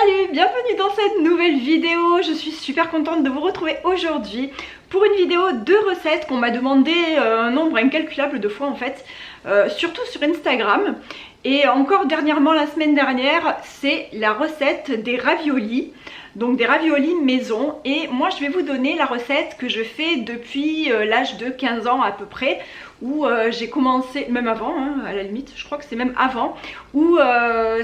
Salut, bienvenue dans cette nouvelle vidéo. Je suis super contente de vous retrouver aujourd'hui pour une vidéo de recettes qu'on m'a demandé un nombre incalculable de fois en fait, surtout sur Instagram. Et encore dernièrement, la semaine dernière, c'est la recette des raviolis. Donc des raviolis maison, et moi je vais vous donner la recette que je fais depuis l'âge de 15 ans à peu près, où j'ai commencé, même avant hein, à la limite, je crois que c'est même avant, où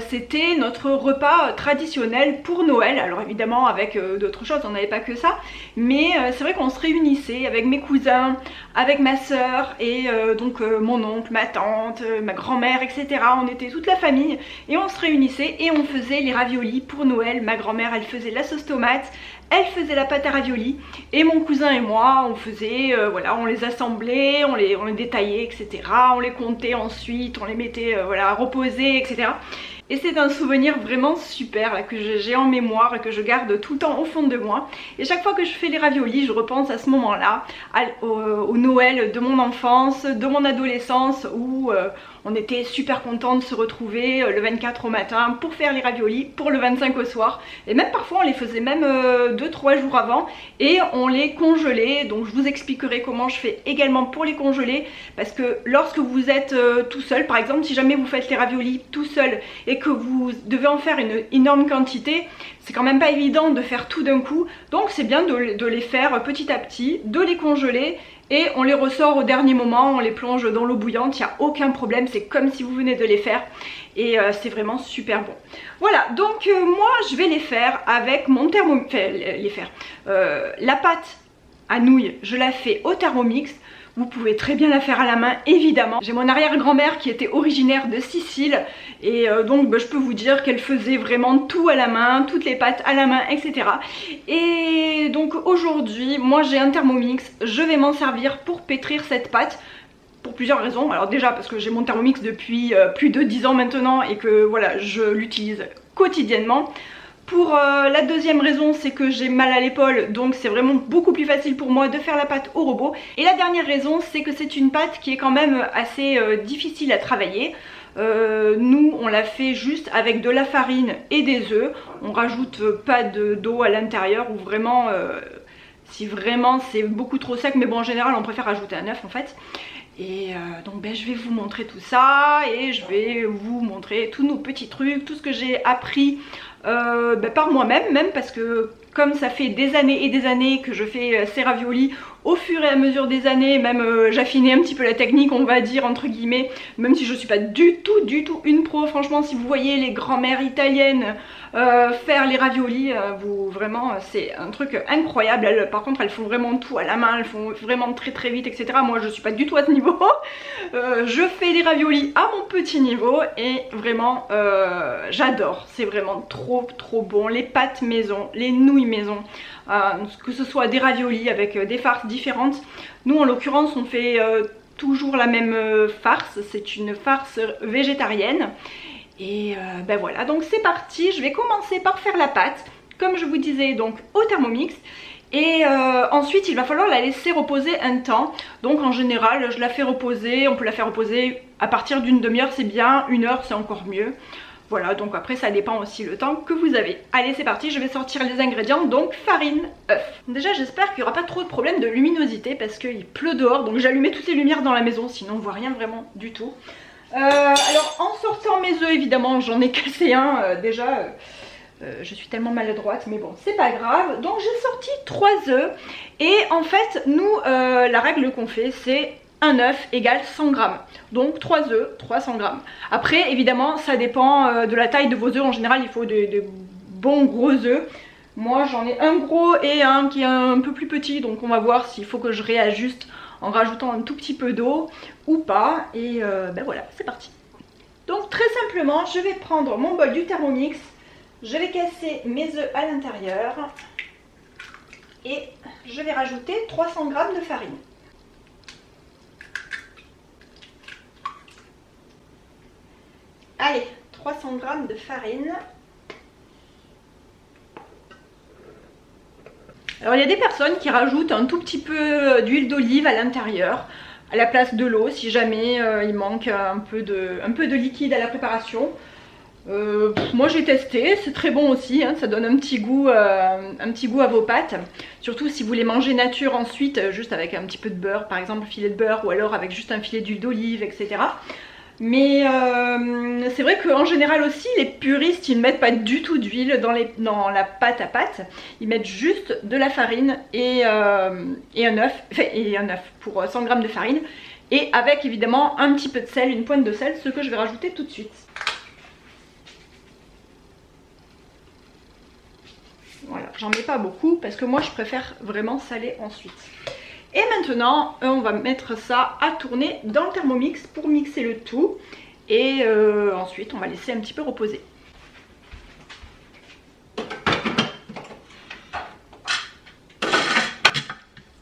c'était notre repas traditionnel pour Noël. Alors évidemment avec d'autres choses, on n'avait pas que ça, mais c'est vrai qu'on se réunissait avec mes cousins, avec ma soeur et donc mon oncle, ma tante, ma grand-mère, etc. On était toute la famille et on se réunissait et on faisait les raviolis pour Noël. Ma grand-mère elle faisait la sauce tomate, elle faisait la pâte à raviolis et mon cousin et moi on faisait, voilà, on les assemblait, on les détaillait, etc. On les comptait ensuite, on les mettait voilà, à reposer, etc. Et c'est un souvenir vraiment super là, que j'ai en mémoire et que je garde tout le temps au fond de moi. Et chaque fois que je fais les raviolis, je repense à ce moment-là, au Noël de mon enfance, de mon adolescence, où on était super contents de se retrouver le 24 au matin pour faire les raviolis, pour le 25 au soir. Et même parfois on les faisait même 2-3 jours avant et on les congelait. Donc je vous expliquerai comment je fais également pour les congeler, parce que lorsque vous êtes tout seul, par exemple si jamais vous faites les raviolis tout seul et que vous devez en faire une énorme quantité, c'est quand même pas évident de faire tout d'un coup. Donc c'est bien de les faire petit à petit, de les congeler. Et on les ressort au dernier moment, on les plonge dans l'eau bouillante, il n'y a aucun problème, c'est comme si vous venez de les faire. Et c'est vraiment super bon. Voilà, donc moi je vais les faire avec mon Thermomix, la pâte à nouilles, je la fais au Thermomix. Vous pouvez très bien la faire à la main, évidemment. J'ai mon arrière-grand-mère qui était originaire de Sicile. Et donc je peux vous dire qu'elle faisait vraiment tout à la main, toutes les pâtes à la main, etc. Et donc aujourd'hui, moi j'ai un Thermomix. Je vais m'en servir pour pétrir cette pâte. Pour plusieurs raisons. Alors déjà parce que j'ai mon Thermomix depuis plus de 10 ans maintenant. Et que voilà, je l'utilise quotidiennement. Pour la deuxième raison, c'est que j'ai mal à l'épaule, donc c'est vraiment beaucoup plus facile pour moi de faire la pâte au robot. Et la dernière raison, c'est que c'est une pâte qui est quand même assez difficile à travailler. Nous on la fait juste avec de la farine et des œufs. On rajoute pas d'eau à l'intérieur, ou vraiment si vraiment c'est beaucoup trop sec, mais bon en général on préfère rajouter un œuf en fait. Et donc ben, je vais vous montrer tout ça et je vais vous montrer tous nos petits trucs, tout ce que j'ai appris par moi-même, même parce que comme ça fait des années et des années que je fais ces raviolis, au fur et à mesure des années, même j'affinais un petit peu la technique, on va dire entre guillemets, même si je suis pas du tout une pro. Franchement, si vous voyez les grand-mères italiennes faire les raviolis, vraiment c'est un truc incroyable. Elles, par contre elles font vraiment tout à la main, elles font vraiment très vite, etc. Moi je suis pas du tout à ce niveau. Je fais les raviolis à mon petit niveau et vraiment j'adore, c'est vraiment trop bon. Les pâtes maison, les nouilles maison, que ce soit des raviolis avec des farces différentes. Nous en l'occurrence on fait toujours la même farce, c'est une farce végétarienne. Et ben voilà, donc c'est parti, je vais commencer par faire la pâte, comme je vous disais, donc au Thermomix. Et ensuite il va falloir la laisser reposer un temps. Donc en général je la fais reposer, on peut la faire reposer à partir d'une demi-heure, c'est bien, 1 heure c'est encore mieux. Voilà, donc après ça dépend aussi le temps que vous avez. Allez c'est parti, je vais sortir les ingrédients, donc farine, œuf. Déjà j'espère qu'il n'y aura pas trop de problème de luminosité parce qu'il pleut dehors, donc j'ai allumé toutes les lumières dans la maison, sinon on voit rien vraiment du tout. Alors en sortant mes œufs, évidemment j'en ai cassé un déjà, je suis tellement maladroite, mais bon c'est pas grave. Donc j'ai sorti 3 œufs et en fait nous la règle qu'on fait c'est 1 œuf égale 100 grammes. Donc 3 œufs, 300 grammes. Après évidemment ça dépend de la taille de vos œufs, en général il faut des bons gros œufs. Moi j'en ai un gros et un qui est un peu plus petit, donc on va voir s'il faut que je réajuste en rajoutant un tout petit peu d'eau ou pas. Et ben voilà, c'est parti. Donc très simplement, je vais prendre mon bol du Thermomix, je vais casser mes œufs à l'intérieur et je vais rajouter 300 g de farine. Allez, 300 g de farine. Alors il y a des personnes qui rajoutent un tout petit peu d'huile d'olive à l'intérieur, à la place de l'eau, si jamais il manque un peu de liquide à la préparation. Moi j'ai testé, c'est très bon aussi, hein, ça donne un petit goût à vos pâtes. Surtout si vous les mangez nature ensuite, juste avec un petit peu de beurre, par exemple filet de beurre, ou alors avec juste un filet d'huile d'olive, etc. Mais c'est vrai qu'en général aussi, les puristes, ils ne mettent pas du tout d'huile dans la pâte à pâte. Ils mettent juste de la farine et un œuf, pour 100 g de farine. Et avec évidemment un petit peu de sel, une pointe de sel, ce que je vais rajouter tout de suite. Voilà, j'en mets pas beaucoup parce que moi je préfère vraiment saler ensuite. Et maintenant, on va mettre ça à tourner dans le Thermomix pour mixer le tout. Et ensuite, on va laisser un petit peu reposer.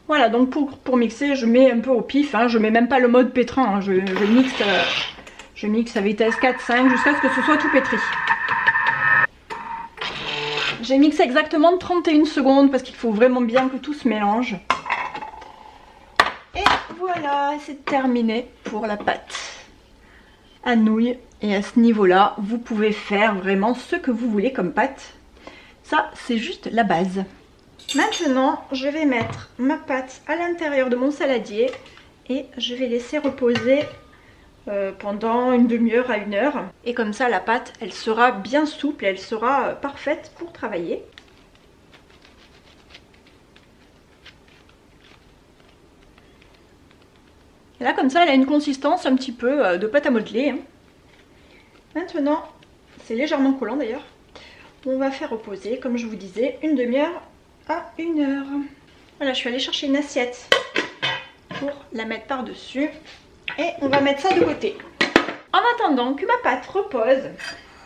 Voilà, donc pour mixer, je mets un peu au pif. Hein, je mets même pas le mode pétrin. Hein, je mixe à vitesse 4-5 jusqu'à ce que ce soit tout pétri. J'ai mixé exactement 31 secondes parce qu'il faut vraiment bien que tout se mélange. Et voilà, c'est terminé pour la pâte à nouilles. Et à ce niveau-là, vous pouvez faire vraiment ce que vous voulez comme pâte. Ça, c'est juste la base. Maintenant, je vais mettre ma pâte à l'intérieur de mon saladier et je vais laisser reposer pendant une demi-heure à 1 heure. Et comme ça, la pâte, elle sera bien souple et elle sera parfaite pour travailler. Et là, comme ça, elle a une consistance un petit peu de pâte à modeler. Hein. Maintenant, c'est légèrement collant d'ailleurs. On va faire reposer, comme je vous disais, une demi-heure à 1 heure. Voilà, je suis allée chercher une assiette pour la mettre par-dessus. Et on va mettre ça de côté. En attendant que ma pâte repose,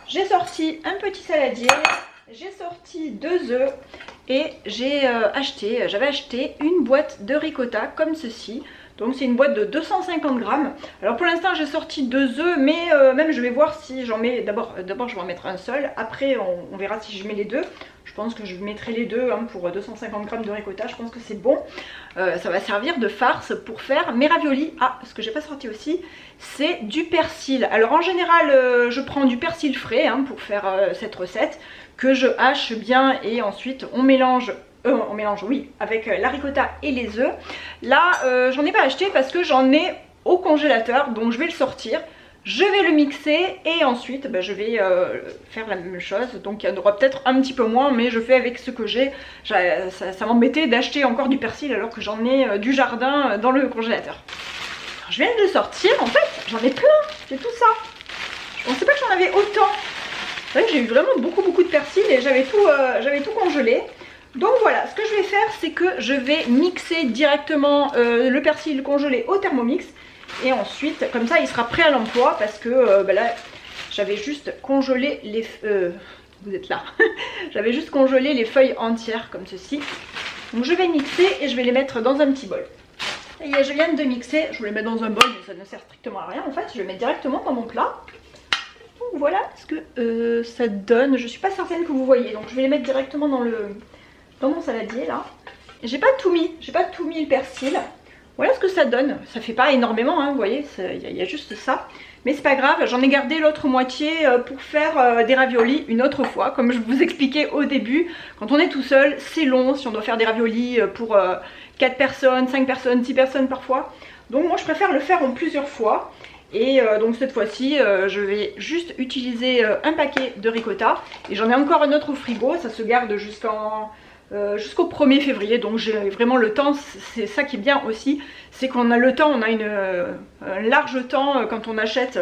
j'ai sorti un petit saladier, j'ai sorti 2 œufs et j'avais acheté une boîte de ricotta comme ceci. Donc c'est une boîte de 250 grammes. Alors pour l'instant j'ai sorti 2 œufs, mais même je vais voir si j'en mets, d'abord je vais en mettre un seul, après on verra si je mets les deux. Je pense que je mettrai les deux hein, pour 250 grammes de ricotta, je pense que c'est bon. Ça va servir de farce pour faire mes raviolis. Ah, ce que j'ai pas sorti aussi, c'est du persil. Alors en général je prends du persil frais hein, pour faire cette recette, que je hache bien et ensuite on mélange oui, avec la ricotta et les œufs. Là, j'en ai pas acheté parce que j'en ai au congélateur, donc je vais le sortir. Je vais le mixer et ensuite je vais faire la même chose. Donc il y en aura peut-être un petit peu moins, mais je fais avec ce que j'ai. Ça m'embêtait d'acheter encore du persil alors que j'en ai du jardin dans le congélateur. Alors, je viens de le sortir, en fait, j'en ai plein, c'est tout ça. Je pensais pas que j'en avais autant. C'est vrai que j'ai eu vraiment beaucoup de persil et j'avais tout congelé. Donc voilà, ce que je vais faire, c'est que je vais mixer directement le persil congelé au Thermomix. Et ensuite, comme ça, il sera prêt à l'emploi parce que là, j'avais juste congelé les... vous êtes là. J'avais juste congelé les feuilles entières comme ceci. Donc je vais mixer et je vais les mettre dans un petit bol. Et je viens de mixer, je vais les mettre dans un bol, mais ça ne sert strictement à rien en fait. Je vais les mettre directement dans mon plat. Donc voilà ce que ça donne. Je ne suis pas certaine que vous voyez, donc je vais les mettre directement dans mon saladier là. J'ai pas tout mis le persil. Voilà ce que ça donne. Ça fait pas énormément, hein, vous voyez, il y a juste ça. Mais c'est pas grave, j'en ai gardé l'autre moitié pour faire des raviolis une autre fois. Comme je vous expliquais au début, quand on est tout seul, c'est long si on doit faire des raviolis pour 4 personnes, 5 personnes, 6 personnes parfois. Donc moi je préfère le faire en plusieurs fois. Et donc cette fois-ci, je vais juste utiliser un paquet de ricotta. Et j'en ai encore un autre au frigo, ça se garde jusqu'au 1er février, donc j'ai vraiment le temps. C'est ça qui est bien aussi, c'est qu'on a le temps, on a un large temps quand on achète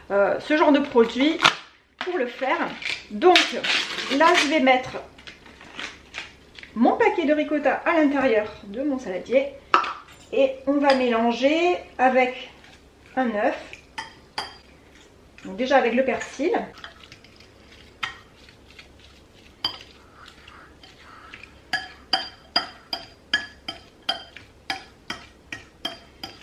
ce genre de produit pour le faire. Donc là je vais mettre mon paquet de ricotta à l'intérieur de mon saladier et on va mélanger avec un œuf, donc déjà avec le persil.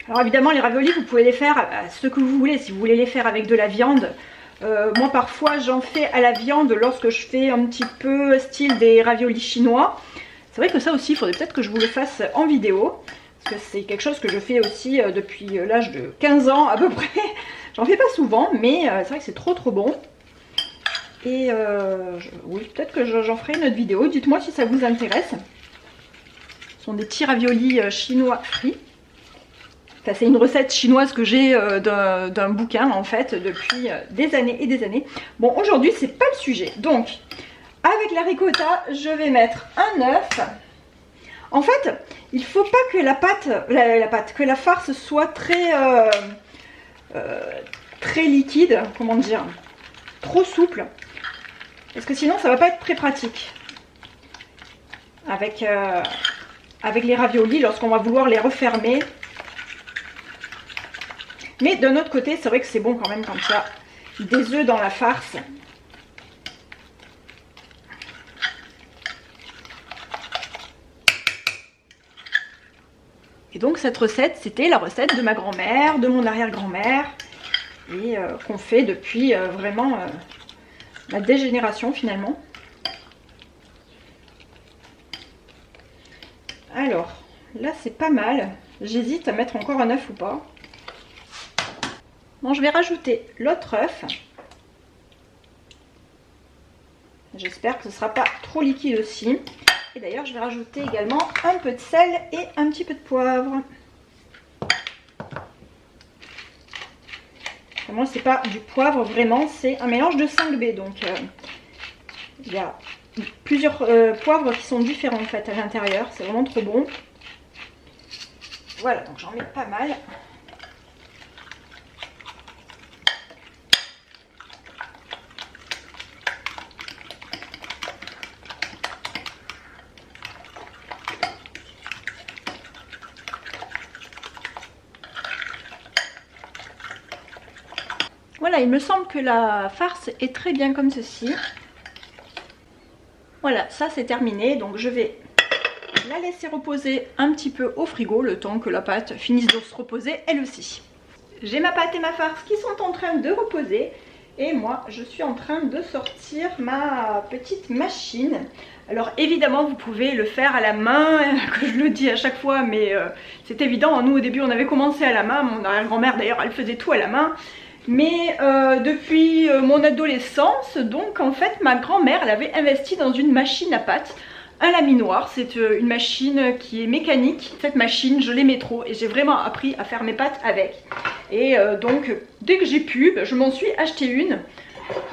Alors évidemment les raviolis vous pouvez les faire ce que vous voulez, si vous voulez les faire avec de la viande. Moi parfois j'en fais à la viande lorsque je fais un petit peu style des raviolis chinois. C'est vrai que ça aussi il faudrait peut-être que je vous le fasse en vidéo. Parce que c'est quelque chose que je fais aussi depuis l'âge de 15 ans à peu près. J'en fais pas souvent mais c'est vrai que c'est trop bon. Et oui, peut-être que j'en ferai une autre vidéo. Dites-moi si ça vous intéresse. Ce sont des petits raviolis chinois frits. Enfin, c'est une recette chinoise que j'ai d'un bouquin en fait depuis des années et des années. Bon, aujourd'hui c'est pas le sujet. Donc, avec la ricotta, je vais mettre un œuf. En fait, il faut pas que la pâte, que la farce soit très liquide, comment dire, trop souple. Parce que sinon ça va pas être très pratique. Avec les raviolis, lorsqu'on va vouloir les refermer. Mais d'un autre côté, c'est vrai que c'est bon quand même quand il y a des œufs dans la farce. Et donc cette recette, c'était la recette de ma grand-mère, de mon arrière-grand-mère, et qu'on fait depuis vraiment des générations finalement. Alors, là c'est pas mal. J'hésite à mettre encore un œuf ou pas. Bon, je vais rajouter l'autre œuf. J'espère que ce ne sera pas trop liquide aussi. Et d'ailleurs, je vais rajouter également un peu de sel et un petit peu de poivre. Vraiment, c'est pas du poivre vraiment, c'est un mélange de 5B. Donc, il y a plusieurs poivres qui sont différents en fait à l'intérieur. C'est vraiment trop bon. Voilà, donc j'en mets pas mal. Voilà, il me semble que la farce est très bien comme ceci. Voilà, ça c'est terminé. Donc je vais la laisser reposer un petit peu au frigo, le temps que la pâte finisse de se reposer elle aussi. J'ai ma pâte et ma farce qui sont en train de reposer. Et moi, je suis en train de sortir ma petite machine. Alors évidemment, vous pouvez le faire à la main, que je le dis à chaque fois, mais c'est évident. Nous, au début, on avait commencé à la main. Mon arrière-grand-mère, d'ailleurs, elle faisait tout à la main. Mais depuis mon adolescence, donc en fait ma grand-mère elle avait investi dans une machine à pâte, un laminoir. C'est une machine qui est mécanique. Cette machine je l'aimais trop et j'ai vraiment appris à faire mes pâtes avec. Et donc dès que j'ai pu, je m'en suis acheté une.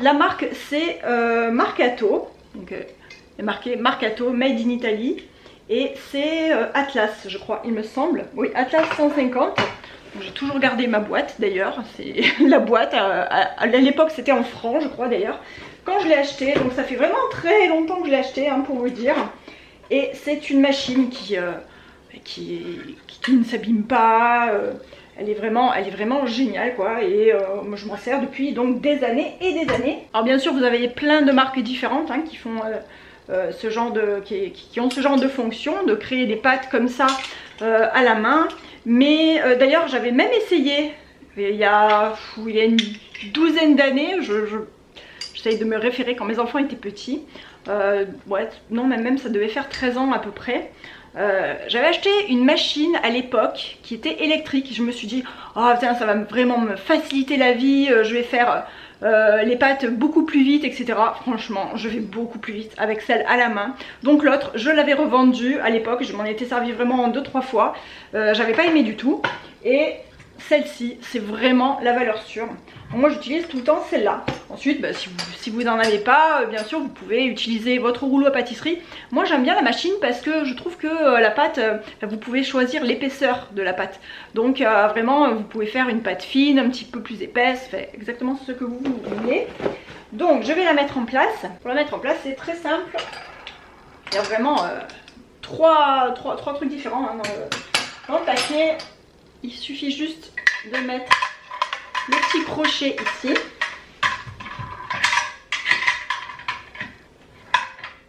La marque c'est Marcato, donc il est marqué Marcato Made in Italy. Et c'est Atlas je crois il me semble, oui Atlas 150. J'ai toujours gardé ma boîte d'ailleurs, c'est la boîte, à l'époque c'était en francs je crois d'ailleurs, quand je l'ai acheté, donc ça fait vraiment très longtemps que je l'ai acheté hein, pour vous dire. Et c'est une machine qui ne s'abîme pas, elle est vraiment géniale quoi, et moi je m'en sers depuis donc des années et des années. Alors bien sûr vous avez plein de marques différentes hein, qui font ce genre de, qui ont ce genre de fonction, de créer des pâtes comme ça à la main. Mais d'ailleurs j'avais même essayé il y a une douzaine d'années, j'essaye de me référer quand mes enfants étaient petits, ouais, non même ça devait faire 13 ans à peu près. J'avais acheté une machine à l'époque qui était électrique. Je me suis dit oh putain ça va vraiment me faciliter la vie, je vais faire les pâtes beaucoup plus vite etc. Franchement je vais beaucoup plus vite avec celle à la main. Donc l'autre je l'avais revendue à l'époque, je m'en étais servi vraiment 2-3 fois, j'avais pas aimé du tout. Et celle-ci c'est vraiment la valeur sûre. Donc moi j'utilise tout le temps celle-là. Ensuite si vous n'en avez pas, bien sûr vous pouvez utiliser votre rouleau à pâtisserie. Moi j'aime bien la machine parce que je trouve que la pâte, vous pouvez choisir l'épaisseur de la pâte. Donc vraiment vous pouvez faire une pâte fine, un petit peu plus épaisse, exactement ce que vous voulez. Donc je vais la mettre en place. Pour la mettre en place c'est très simple. Il y a vraiment trois trucs différents hein, dans le paquet. Il suffit juste de mettre le petit crochet ici.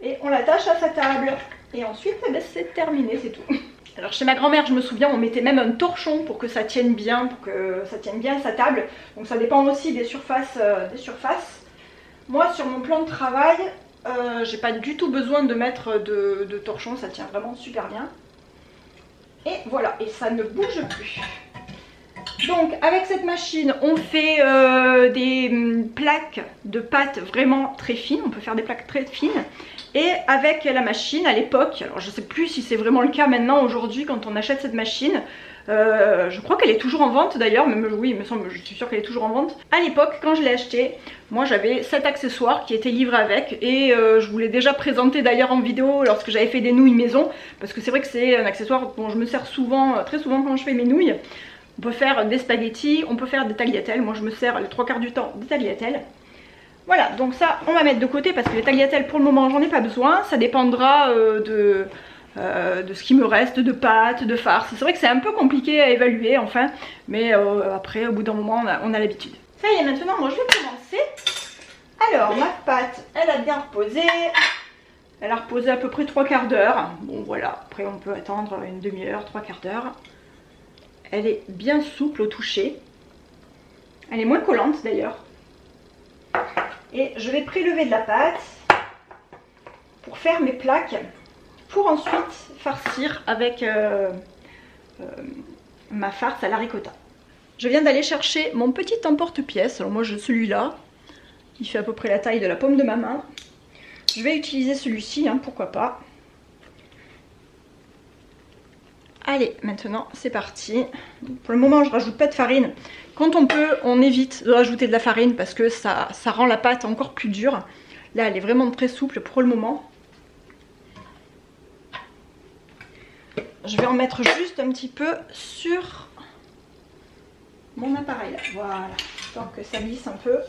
Et on l'attache à sa table. Et ensuite, c'est terminé, c'est tout. Alors chez ma grand-mère, je me souviens, on mettait même un torchon pour que ça tienne bien, à sa table. Donc ça dépend aussi des surfaces. Moi, sur mon plan de travail, j'ai pas du tout besoin de mettre de torchon, ça tient vraiment super bien. Et voilà, et ça ne bouge plus. Donc avec cette machine on fait des plaques de pâte vraiment très fines, on peut faire des plaques très fines. Et avec la machine à l'époque, alors je sais plus si c'est vraiment le cas maintenant aujourd'hui quand on achète cette machine, je crois qu'elle est toujours en vente d'ailleurs, même oui il me semble, je suis sûre qu'elle est toujours en vente. À l'époque quand je l'ai achetée, moi j'avais 7 accessoires qui étaient livrés avec et je vous l'ai déjà présenté d'ailleurs en vidéo lorsque j'avais fait des nouilles maison, parce que c'est vrai que c'est un accessoire dont je me sers souvent, très souvent quand je fais mes nouilles. On peut faire des spaghettis, on peut faire des tagliatelles, moi je me sers les 3/4 du temps des tagliatelles. Voilà, donc ça on va mettre de côté parce que les tagliatelles pour le moment j'en ai pas besoin, ça dépendra de ce qui me reste de pâtes, de farce. C'est vrai que c'est un peu compliqué à évaluer enfin, mais après au bout d'un moment on a l'habitude. Ça y est, maintenant moi je vais commencer. Alors ma pâte elle a bien reposé, elle a reposé à peu près 3/4 d'heure. Bon voilà, après on peut attendre une demi-heure, 3/4 d'heure. Elle est bien souple au toucher, elle est moins collante d'ailleurs. Et je vais prélever de la pâte pour faire mes plaques, pour ensuite farcir avec ma farce à la ricotta. Je viens d'aller chercher mon petit emporte-pièce. Alors moi j'ai celui-là, il fait à peu près la taille de la paume de ma main. Je vais utiliser celui-ci, hein, pourquoi pas. Allez, maintenant c'est parti. Pour le moment je rajoute pas de farine. Quand on peut, on évite de rajouter de la farine parce que ça rend la pâte encore plus dure. Là elle est vraiment très souple pour le moment. Je vais en mettre juste un petit peu sur mon appareil là. Voilà, tant que ça glisse un peu.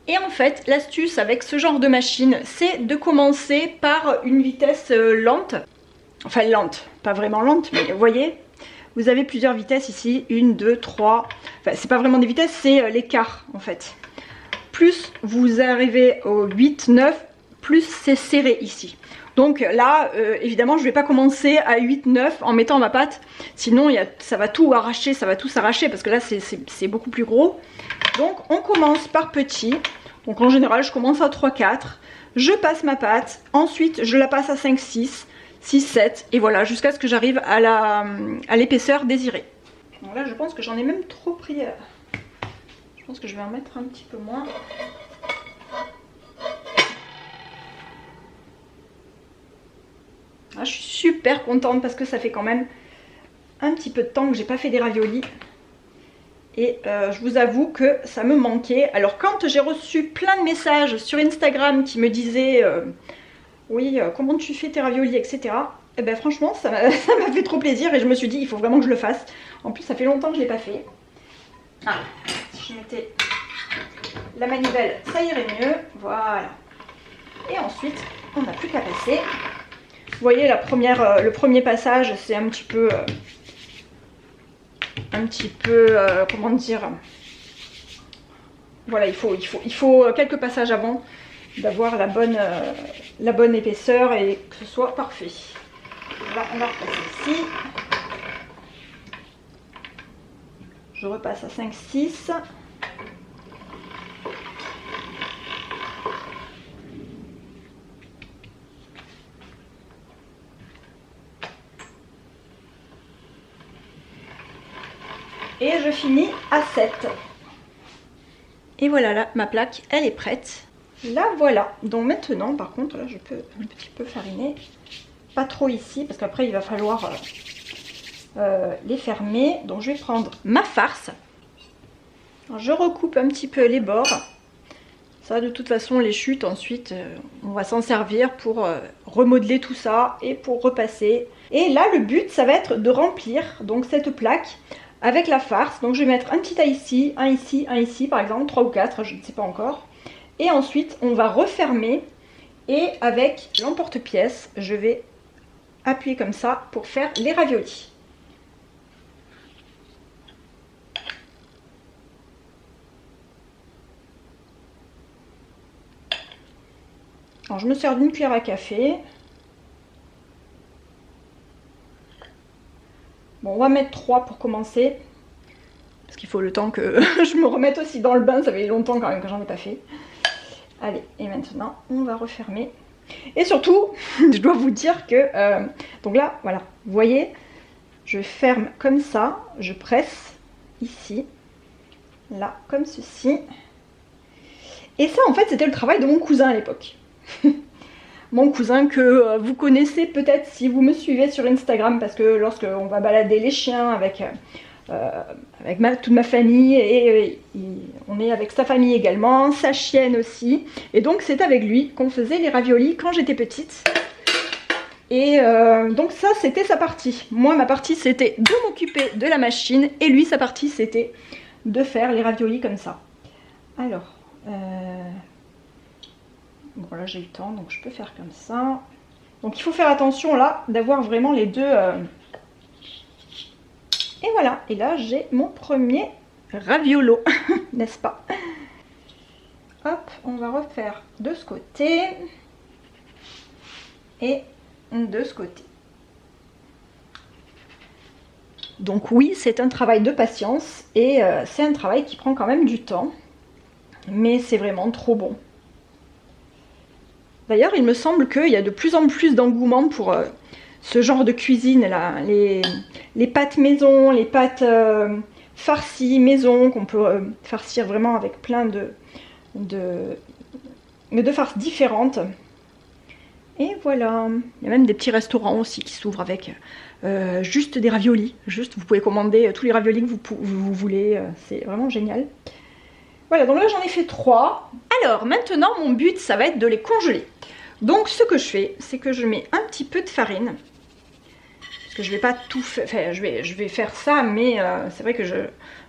Et en fait, l'astuce avec ce genre de machine, c'est de commencer par une vitesse lente. Enfin lente, pas vraiment lente, mais vous voyez, vous avez plusieurs vitesses ici, 1, 2, 3. Enfin, c'est pas vraiment des vitesses, c'est l'écart en fait. Plus vous arrivez au 8, 9, plus c'est serré ici. Donc là, évidemment, je ne vais pas commencer à 8, 9 en mettant ma pâte. Sinon, ça va tout arracher, ça va tout s'arracher parce que là, c'est beaucoup plus gros. Donc, on commence par petit. Donc en général, je commence à 3, 4. Je passe ma pâte. Ensuite, je la passe à 5, 6. 6, 7 et voilà jusqu'à ce que j'arrive à l'épaisseur désirée. Donc là je pense que j'en ai même trop pris, je pense que je vais en mettre un petit peu moins. Ah, je suis super contente parce que ça fait quand même un petit peu de temps que j'ai pas fait des raviolis et je vous avoue que ça me manquait. Alors quand j'ai reçu plein de messages sur Instagram qui me disaient oui, comment tu fais tes raviolis, etc. Et ben franchement, ça m'a fait trop plaisir et je me suis dit, il faut vraiment que je le fasse. En plus, ça fait longtemps que je ne l'ai pas fait. Ah, si je mettais la manivelle, ça irait mieux. Voilà. Et ensuite, on n'a plus qu'à passer. Vous voyez, le premier passage, c'est un petit peu, comment dire. Voilà, il faut quelques passages avant d'avoir la bonne épaisseur et que ce soit parfait. Là on va repasser ici. Je repasse à 5, 6. Et je finis à 7. Et voilà, là ma plaque elle est prête. Là voilà, donc maintenant par contre là je peux un petit peu fariner, pas trop ici parce qu'après il va falloir les fermer. Donc je vais prendre ma farce, alors, je recoupe un petit peu les bords, ça de toute façon les chutes ensuite on va s'en servir pour remodeler tout ça et pour repasser. Et là le but ça va être de remplir donc cette plaque avec la farce. Donc je vais mettre un petit tas ici, un ici par exemple, 3 ou 4, je ne sais pas encore. Et ensuite, on va refermer et avec l'emporte-pièce, je vais appuyer comme ça pour faire les raviolis. Alors, je me sers d'une cuillère à café. Bon, on va mettre 3 pour commencer. Parce qu'il faut le temps que je me remette aussi dans le bain, ça fait longtemps quand même que j'en ai pas fait. Allez, et maintenant, on va refermer. Et surtout, je dois vous dire que, donc là, voilà, vous voyez, je ferme comme ça, je presse ici, là, comme ceci. Et ça, en fait, c'était le travail de mon cousin à l'époque. Mon cousin que vous connaissez peut-être si vous me suivez sur Instagram, parce que lorsqu'on va balader les chiens avec toute ma famille, et on est avec sa famille également, sa chienne aussi. Et donc c'est avec lui qu'on faisait les raviolis quand j'étais petite. Et donc ça c'était sa partie. Moi ma partie c'était de m'occuper de la machine, et lui sa partie c'était de faire les raviolis comme ça. Alors, bon là j'ai eu le temps, donc je peux faire comme ça. Donc il faut faire attention là d'avoir vraiment les deux. Et voilà, et là j'ai mon premier raviolo, n'est-ce pas? Hop, on va refaire de ce côté et de ce côté. Donc oui, c'est un travail de patience et c'est un travail qui prend quand même du temps, mais c'est vraiment trop bon. D'ailleurs, il me semble qu'il y a de plus en plus d'engouement pour ce genre de cuisine là, les pâtes maison, les pâtes farcies maison, qu'on peut farcir vraiment avec plein de farces différentes. Et voilà, il y a même des petits restaurants aussi qui s'ouvrent avec juste des raviolis. Juste, vous pouvez commander tous les raviolis que vous voulez, c'est vraiment génial. Voilà, donc là j'en ai fait 3. Alors maintenant mon but ça va être de les congeler. Donc ce que je fais, c'est que je mets un petit peu de farine. Parce que je vais pas tout faire, enfin, je vais faire ça, mais c'est vrai que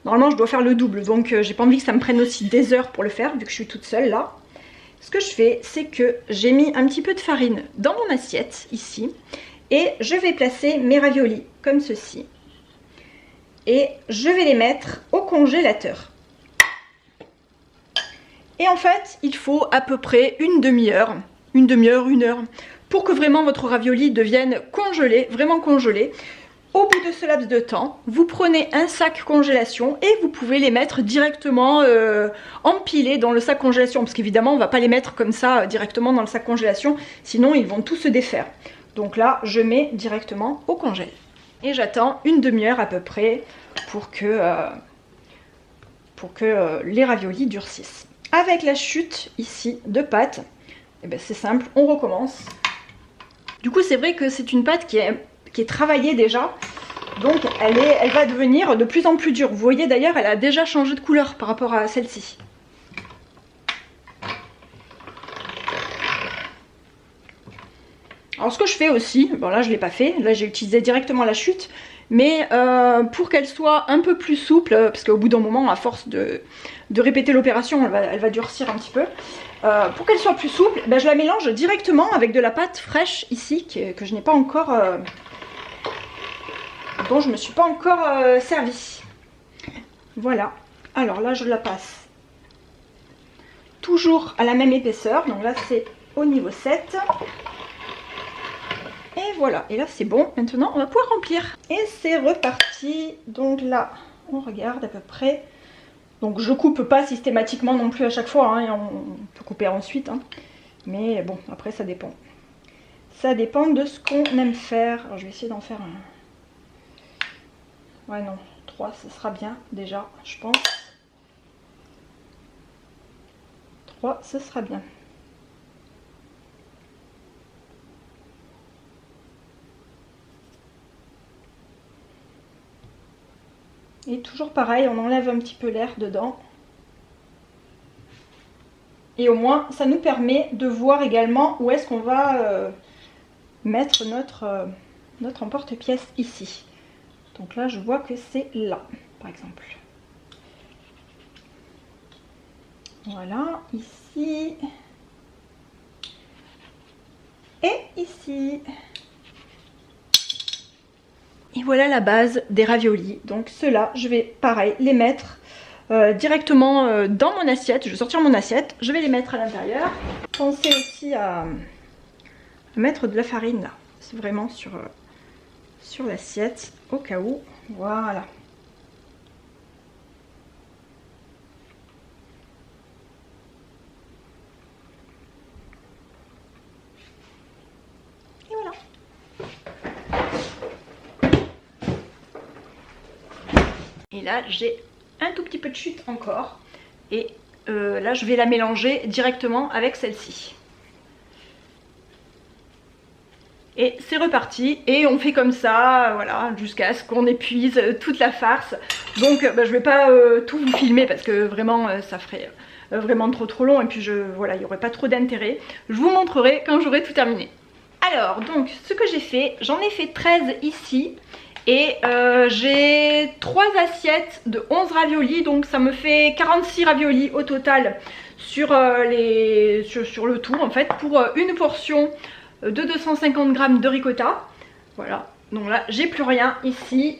normalement je dois faire le double. Donc j'ai pas envie que ça me prenne aussi des heures pour le faire, vu que je suis toute seule là. Ce que je fais, c'est que j'ai mis un petit peu de farine dans mon assiette, ici. Et je vais placer mes raviolis, comme ceci. Et je vais les mettre au congélateur. Et en fait, il faut à peu près une demi-heure, une heure, pour que vraiment votre ravioli devienne congelé, vraiment congelé. Au bout de ce laps de temps, vous prenez un sac congélation et vous pouvez les mettre directement empilés dans le sac congélation. Parce qu'évidemment, on ne va pas les mettre comme ça directement dans le sac congélation, sinon ils vont tous se défaire. Donc là, je mets directement au congèle. Et j'attends une demi-heure à peu près pour que les raviolis durcissent. Avec la chute ici de pâte, eh ben c'est simple, on recommence. Du coup, c'est vrai que c'est une pâte qui est travaillée déjà, donc elle va devenir de plus en plus dure. Vous voyez d'ailleurs, elle a déjà changé de couleur par rapport à celle-ci. Alors ce que je fais aussi, bon là je ne l'ai pas fait, là j'ai utilisé directement la chute, mais pour qu'elle soit un peu plus souple, parce qu'au bout d'un moment, à force de répéter l'opération, elle va durcir un petit peu. Pour qu'elle soit plus souple, ben, je la mélange directement avec de la pâte fraîche ici, que je n'ai pas encore, dont je ne me suis pas encore servi. Voilà, alors là je la passe toujours à la même épaisseur, donc là c'est au niveau 7. Et voilà, et là c'est bon, maintenant on va pouvoir remplir. Et c'est reparti, donc là on regarde à peu près. Donc je coupe pas systématiquement non plus à chaque fois, hein, on peut couper ensuite, hein. Mais bon, après ça dépend. Ça dépend de ce qu'on aime faire. Alors je vais essayer d'en faire un. Ouais non, 3 ce sera bien déjà, je pense. 3 ce sera bien. Et toujours pareil, on enlève un petit peu l'air dedans. Et au moins, ça nous permet de voir également où est-ce qu'on va mettre notre emporte-pièce ici. Donc là, je vois que c'est là, par exemple. Voilà, ici. Et ici. Et voilà la base des raviolis. Donc ceux-là, je vais pareil les mettre directement dans mon assiette. Je vais sortir mon assiette, je vais les mettre à l'intérieur. Pensez aussi à mettre de la farine là. C'est vraiment sur l'assiette au cas où. Voilà. Et là j'ai un tout petit peu de chute encore. Et là je vais la mélanger directement avec celle-ci. Et c'est reparti, et on fait comme ça, voilà, jusqu'à ce qu'on épuise toute la farce. Donc je vais pas tout vous filmer parce que vraiment ça ferait vraiment trop long, et puis voilà, il n'y aurait pas trop d'intérêt. Je vous montrerai quand j'aurai tout terminé. Alors donc ce que j'ai fait, j'en ai fait 13 ici, et j'ai 3 assiettes de 11 raviolis, donc ça me fait 46 raviolis au total sur le tout en fait, pour une portion de 250 g de ricotta. Voilà, donc là j'ai plus rien ici.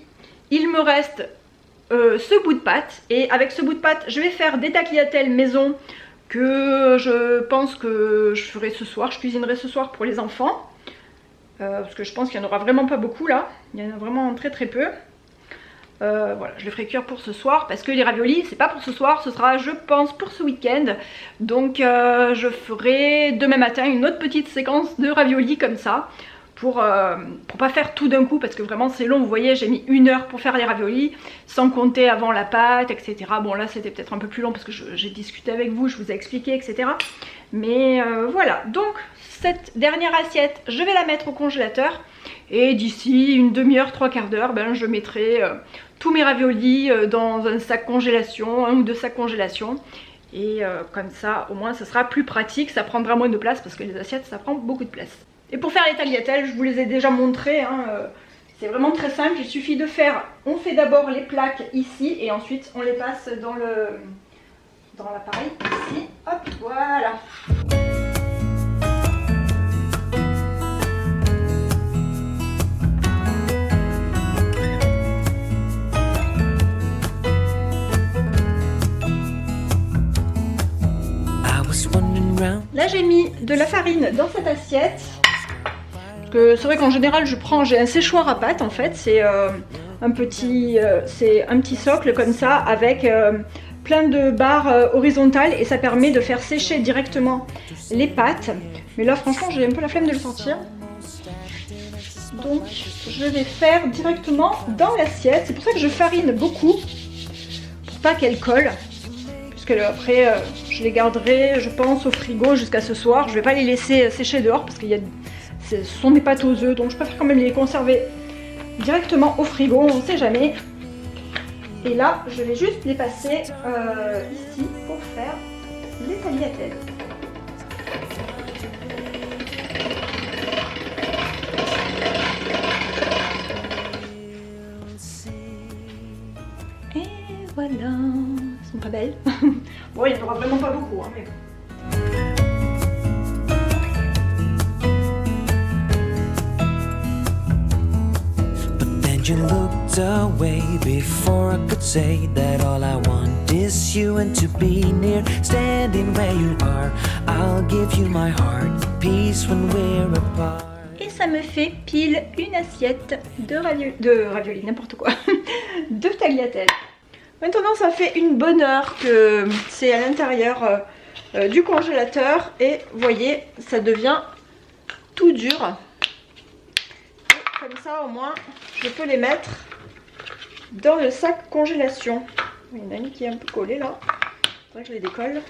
Il me reste ce bout de pâte, et avec ce bout de pâte je vais faire des tagliatelles maison que je pense que je ferai ce soir, je cuisinerai ce soir pour les enfants, parce que je pense qu'il n'y en aura vraiment pas beaucoup là, il y en a vraiment très peu. Voilà, je le ferai cuire pour ce soir parce que les raviolis c'est pas pour ce soir, ce sera je pense pour ce week-end. Donc je ferai demain matin une autre petite séquence de raviolis comme ça pour pas faire tout d'un coup, parce que vraiment c'est long. Vous voyez, j'ai mis 1 heure pour faire les raviolis sans compter avant la pâte, etc. Bon là c'était peut-être un peu plus long parce que j'ai discuté avec vous, je vous ai expliqué, etc. Mais voilà, donc cette dernière assiette je vais la mettre au congélateur, et d'ici une demi-heure, 3/4 d'heure, ben, je mettrai tous mes raviolis dans un sac congélation, 1 ou 2 sacs congélation, et comme ça au moins ça sera plus pratique, ça prendra moins de place parce que les assiettes ça prend beaucoup de place. Et pour faire les tagliatelles, je vous les ai déjà montrées, hein, c'est vraiment très simple, il suffit de faire, on fait d'abord les plaques ici et ensuite on les passe dans l'appareil ici, hop, voilà. Là j'ai mis de la farine dans cette assiette. C'est vrai qu'en général j'ai un séchoir à pâte en fait. C'est un petit socle comme ça avec plein de barres horizontales, et ça permet de faire sécher directement les pâtes. Mais là franchement j'ai un peu la flemme de le sortir. Donc je vais faire directement dans l'assiette. C'est pour ça que je farine beaucoup, pour pas qu'elle colle. Parce que après je les garderai je pense au frigo jusqu'à ce soir. Je vais pas les laisser sécher dehors parce que ce sont des pâtes aux œufs, donc je préfère quand même les conserver directement au frigo, on ne sait jamais. Et là je vais juste les passer ici pour faire les tagliatelles. Et voilà, elles sont pas belles. Bon, il n'y en aura vraiment pas beaucoup, hein, mais bon. You looked away before I could say that all I want is you and to be near, standing where you are. I'll give you my heart, peace when we're apart. Et ça me fait pile une assiette de ravioli, n'importe quoi, de tagliatelle. Maintenant ça fait une bonne heure que c'est à l'intérieur du congélateur, et vous voyez ça devient tout dur. Et comme ça au moins je peux les mettre dans le sac congélation. Il y en a une qui est un peu collée là, il faudrait que je les décolle.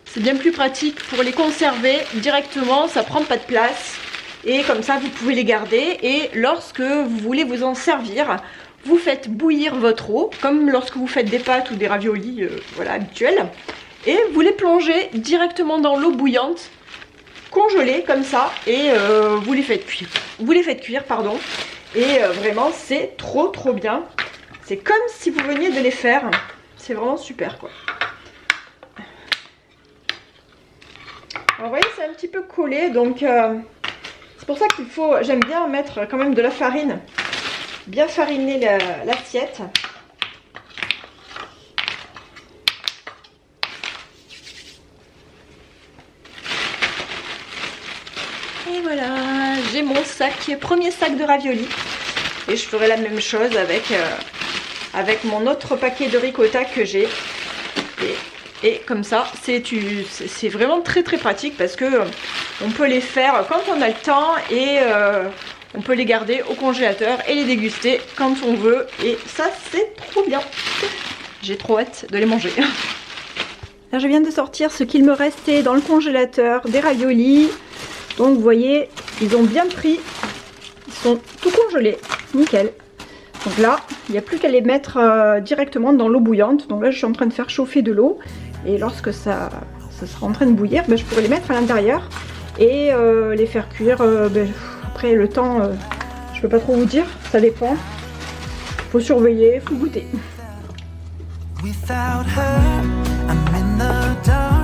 C'est bien plus pratique pour les conserver directement, ça prend pas de place. Et comme ça vous pouvez les garder, et lorsque vous voulez vous en servir, vous faites bouillir votre eau, comme lorsque vous faites des pâtes ou des raviolis voilà, habituels, et vous les plongez directement dans l'eau bouillante, congelées comme ça, et vous les faites cuire. Pardon. Et vraiment c'est trop bien. C'est comme si vous veniez de les faire. C'est vraiment super quoi. Alors, vous voyez c'est un petit peu collé, donc c'est pour ça qu'il faut, j'aime bien mettre quand même de la farine, bien fariner l'assiette. Et voilà, j'ai mon sac, premier sac de raviolis. Et je ferai la même chose avec mon autre paquet de ricotta que j'ai. Et comme ça, c'est vraiment très pratique parce que on peut les faire quand on a le temps, et On peut les garder au congélateur et les déguster quand on veut. Et ça, c'est trop bien. J'ai trop hâte de les manger. Là, je viens de sortir ce qu'il me restait dans le congélateur, des raviolis. Donc, vous voyez, ils ont bien pris. Ils sont tout congelés. Nickel. Donc là, il n'y a plus qu'à les mettre directement dans l'eau bouillante. Donc là, je suis en train de faire chauffer de l'eau. Et lorsque ça sera en train de bouillir, ben, je pourrai les mettre à l'intérieur et les faire cuire. Après, le temps, je peux pas trop vous dire. Ça dépend. Faut surveiller, faut goûter. Without her, I'm in the dark.